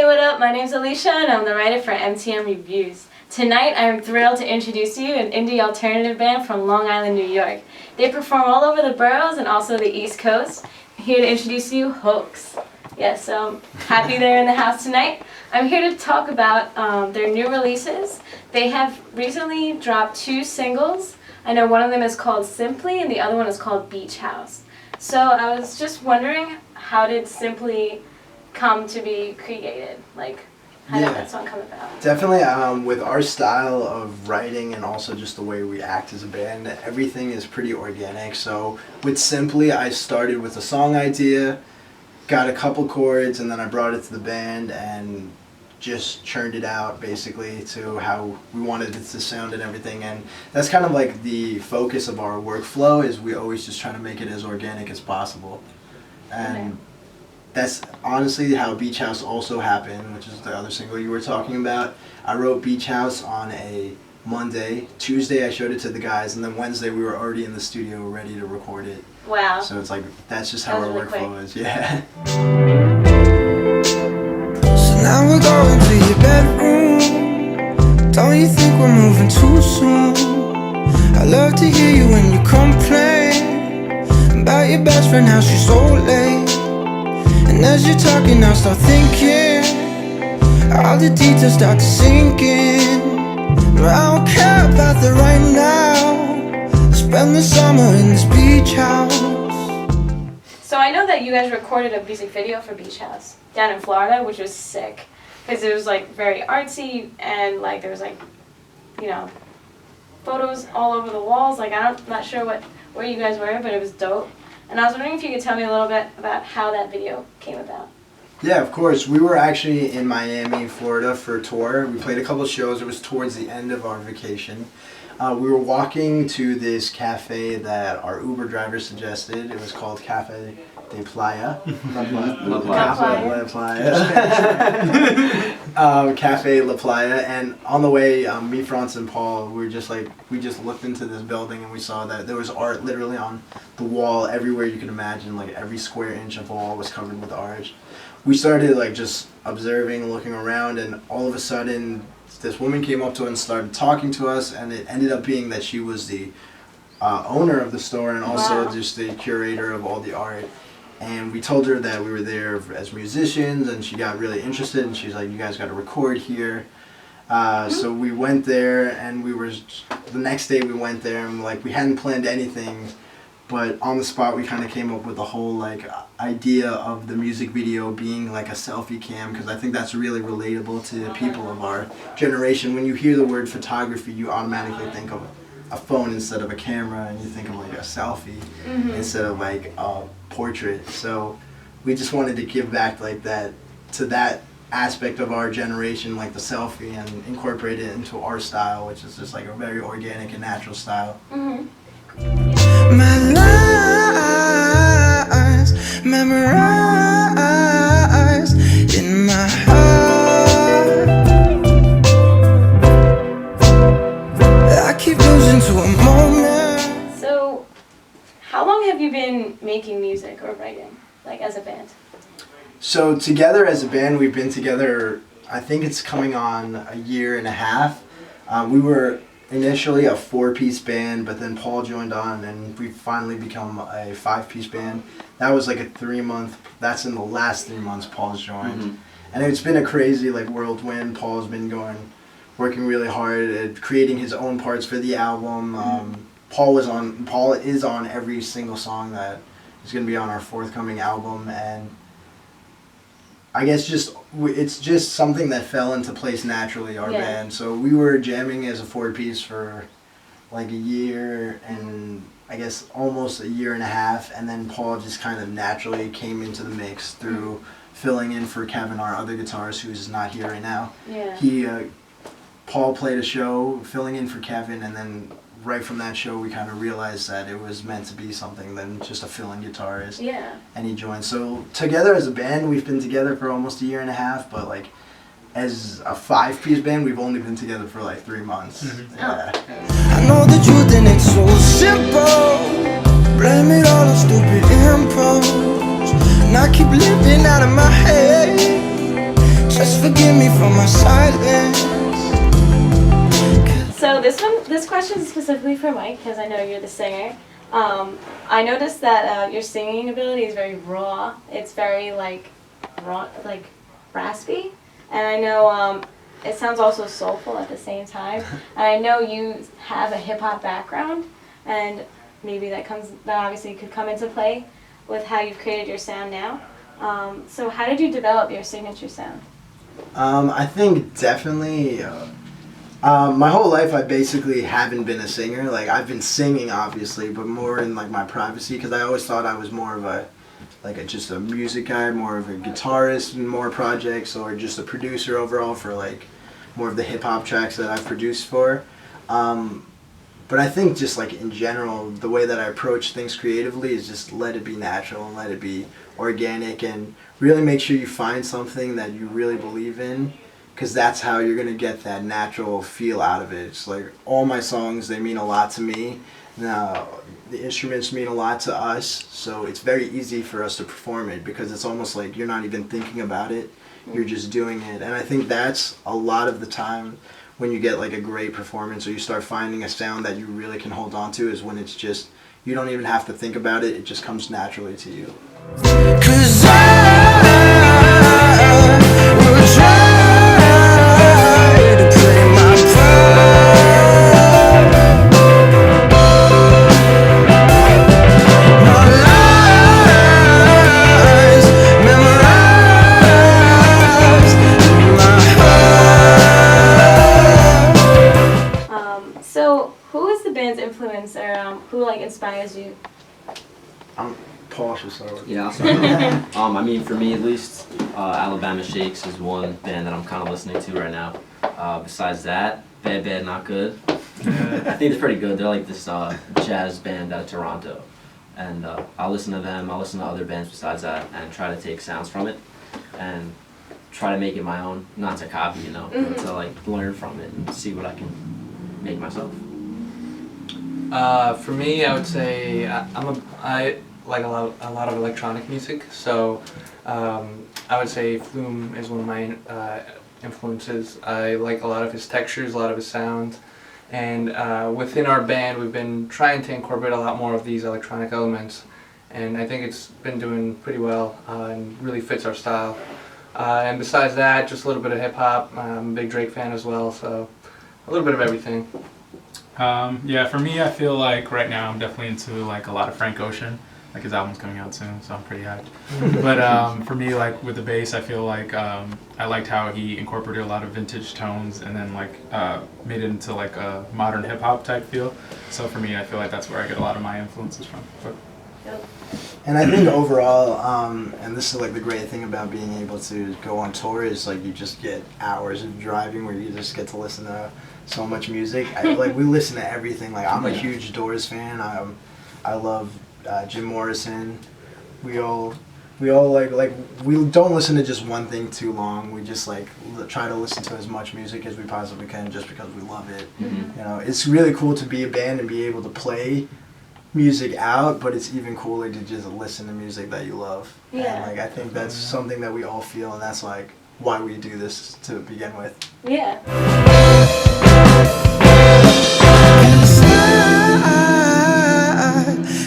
Hey, what up? My name's Alicia and I'm the writer for MTM Reviews. Tonight I am thrilled to introduce you an indie alternative band from Long Island, New York. They perform all over the boroughs and also the East Coast. I'm here to introduce you Hoax. Yes, so happy they're in the house tonight. I'm here to talk about their new releases. They have recently dropped 2 singles. I know one of them is called Simply and the other one is called Beach House. So I was just wondering, how did Simply come to be created? Like, how did that song come about? Definitely, with our style of writing and also just the way we act as a band, everything is pretty organic. So with Simply, I started with a song idea, got a couple chords, and then I brought it to the band and just churned it out basically to how we wanted it to sound and everything. And that's kind of like the focus of our workflow, is we always just try to make it as organic as possible. And that's honestly how Beach House also happened, which is the other single you were talking about. I wrote Beach House on a Monday. Tuesday I showed it to the guys, and then Wednesday we were already in the studio ready to record it. Wow. So it's like, that's just how our workflow is, yeah. So now we're going to your bedroom. Don't you think we're moving too soon? I love to hear you when you complain about your best friend, how she's so late. And as you're talking, I start thinking, all the details start to sink in. But I don't care about the right now. Spend the summer in this beach house. So I know that you guys recorded a music video for Beach House down in Florida, which was sick. Because it was like very artsy and like there was like, you know, photos all over the walls. Like I'm not sure where you guys were, but it was dope. And I was wondering if you could tell me a little bit about how that video came about. Yeah, of course. We were actually in Miami, Florida for a tour. We played a couple shows. It was towards the end of our vacation. We were walking to this cafe that our Uber driver suggested. It was called Cafe de Playa. La Playa. Cafe La Playa. And on the way, me, Franz, and Paul, we just looked into this building and we saw that there was art literally on the wall everywhere you could imagine. Like every square inch of wall was covered with art. We started like just observing, looking around, and all of a sudden this woman came up to us and started talking to us, and it ended up being that she was the owner of the store and also just the curator of all the art. And we told her that we were there as musicians, and she got really interested, and she's like, you guys got to record here. So we went there, and the next day we went there, and like we hadn't planned anything, but on the spot we kind of came up with the whole like idea of the music video being like a selfie cam, because I think that's really relatable to people of our generation. When you hear the word photography, you automatically think of a phone instead of a camera, and you think of like a selfie instead of like a portrait. So we just wanted to give back like that to that aspect of our generation, like the selfie, and incorporate it into our style, which is just like a very organic and natural style. My lies memorized in my heart. I keep losing to a moment. So, how long have you been making music or writing, like as a band? So together as a band, we've been together, I think it's coming on a year and a half. We were initially a 4-piece band, but then Paul joined on and we've finally become a 5-piece band. That was like a 3-month, that's in the last 3 months Paul's joined. And it's been a crazy like whirlwind. Paul's been working really hard at creating his own parts for the album. Paul is on every single song that is going to be on our forthcoming album, and I guess it's just something that fell into place naturally, our band. So we were jamming as a 4-piece for like a year and I guess almost a year and a half, and then Paul just kind of naturally came into the mix through filling in for Kevin, our other guitarist, who's not here right now. Paul played a show filling in for Kevin, and then right from that show we kind of realized that it was meant to be something than just a fill-in guitarist. And he joined. So together as a band, we've been together for almost a year and a half, but like as a 5-piece band, we've only been together for like 3 months. I know the truth and it's so simple. Blame it all on stupid impulse, and I keep living out of my head. Just forgive me for my silence. So this question is specifically for Mike because I know you're the singer. I noticed that your singing ability is very raw. It's very raw, like raspy, and I know it sounds also soulful at the same time. And I know you have a hip hop background, and maybe that obviously could come into play with how you've created your sound now. So how did you develop your signature sound? I think definitely. My whole life I basically haven't been a singer. Like I've been singing obviously, but more in like my privacy because I always thought I was more of just a music guy, more of a guitarist in more projects, or just a producer overall for like more of the hip hop tracks that I've produced for. But I think just like in general, the way that I approach things creatively is just let it be natural and let it be organic, and really make sure you find something that you really believe in. Because that's how you're going to get that natural feel out of it. It's like all my songs, they mean a lot to me. Now, the instruments mean a lot to us, so it's very easy for us to perform it because it's almost like you're not even thinking about it, you're just doing it. And I think that's a lot of the time when you get like a great performance or you start finding a sound that you really can hold on to is when it's just, you don't even have to think about it, it just comes naturally to you. 'Cause I will try to play my part. My lies memorized in my heart. So who is the band's influence, or who inspires you? Paul should start with. Yeah, I'll start. I mean, for me at least, Alabama Shakes is one band that I'm kind of listening to right now. Besides that, Bad Not Good. I think they're pretty good. They're like this jazz band out of Toronto, and I'll listen to them. I'll listen to other bands besides that, and try to take sounds from it, and try to make it my own. Not to copy, but to like learn from it and see what I can make myself. For me, I would say I like a lot of electronic music, so I would say Flume is one of my influences. I like a lot of his textures, a lot of his sounds, and within our band we've been trying to incorporate a lot more of these electronic elements, and I think it's been doing pretty well and really fits our style. And besides that, just a little bit of hip hop. I'm a big Drake fan as well, so a little bit of everything. Yeah, for me, I feel like right now I'm definitely into like a lot of Frank Ocean. Like his album's coming out soon, so I'm pretty hyped. But for me, like with the bass, I feel like I liked how he incorporated a lot of vintage tones and then like made it into like a modern hip hop type feel. So for me, I feel like that's where I get a lot of my influences from. But. And I think overall, and this is like the great thing about being able to go on tour is like you just get hours of driving where you just get to listen to so much music. We listen to everything. Like I'm a huge Doors fan. I love Jim Morrison. We all like we don't listen to just one thing too long. We just like try to listen to as much music as we possibly can just because we love it. It's really cool to be a band and be able to play music out, but it's even cooler to just listen to music that you love. Yeah. And I think that's something that we all feel, and that's like why we do this to begin with. Yeah. I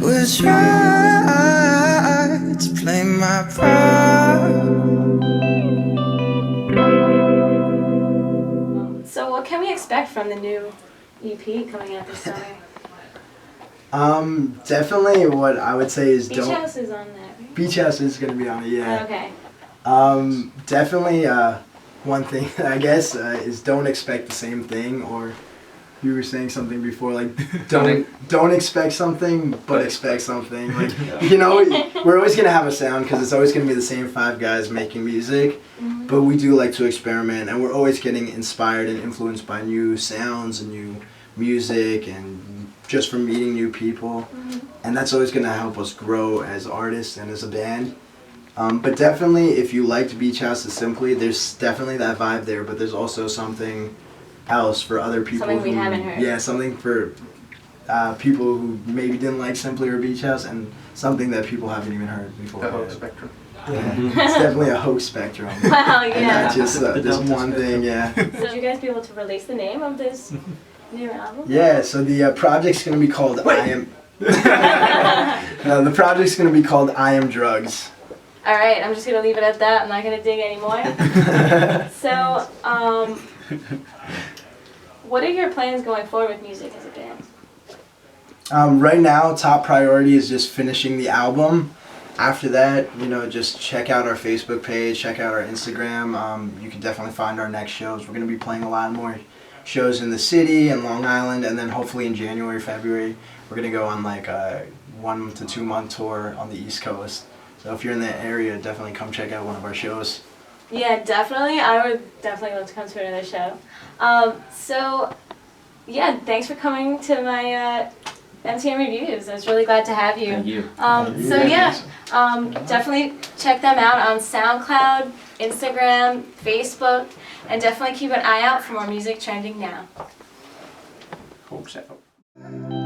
will try to play my part. So what can we expect from the new EP coming out this summer? Definitely what I would say is Beach House is on that, right? Beach House is going to be on it, yeah. Okay. Definitely one thing, I guess, is don't expect the same thing, or you were saying something before, like don't expect something, but expect something. Like, we're always going to have a sound because it's always going to be the same 5 guys making music, but we do like to experiment, and we're always getting inspired and influenced by new sounds and new music and just from meeting new people, and that's always going to help us grow as artists and as a band. But definitely, if you liked Beach House Simply, there's definitely that vibe there, but there's also something else for other people. Something we haven't heard. Yeah, something for people who maybe didn't like Simply or Beach House, and something that people haven't even heard before. The whole spectrum. It's definitely a hoax spectrum. Wow, And yeah. not just The this Delta one thing, yeah. So would you guys be able to release the name of this new album? Yeah, so the project's gonna be called I Am. The project's gonna be called I Am Drugs. All right, I'm just gonna leave it at that. I'm not gonna dig anymore. So, what are your plans going forward with music as a band? Right now, top priority is just finishing the album. After that, you know, just check out our Facebook page, check out our Instagram. You can definitely find our next shows. We're gonna be playing a lot more shows in the city and Long Island, and then hopefully in January, February, we're gonna go on like a 1 to 2 month tour on the East Coast. So if you're in that area, definitely come check out one of our shows. Yeah, definitely. I would definitely love to come to another show. So, yeah, thanks for coming to my MTM reviews. I was really glad to have you. Thank you. So yeah, definitely check them out on SoundCloud, Instagram, Facebook, and definitely keep an eye out for more music trending now. Hoax out.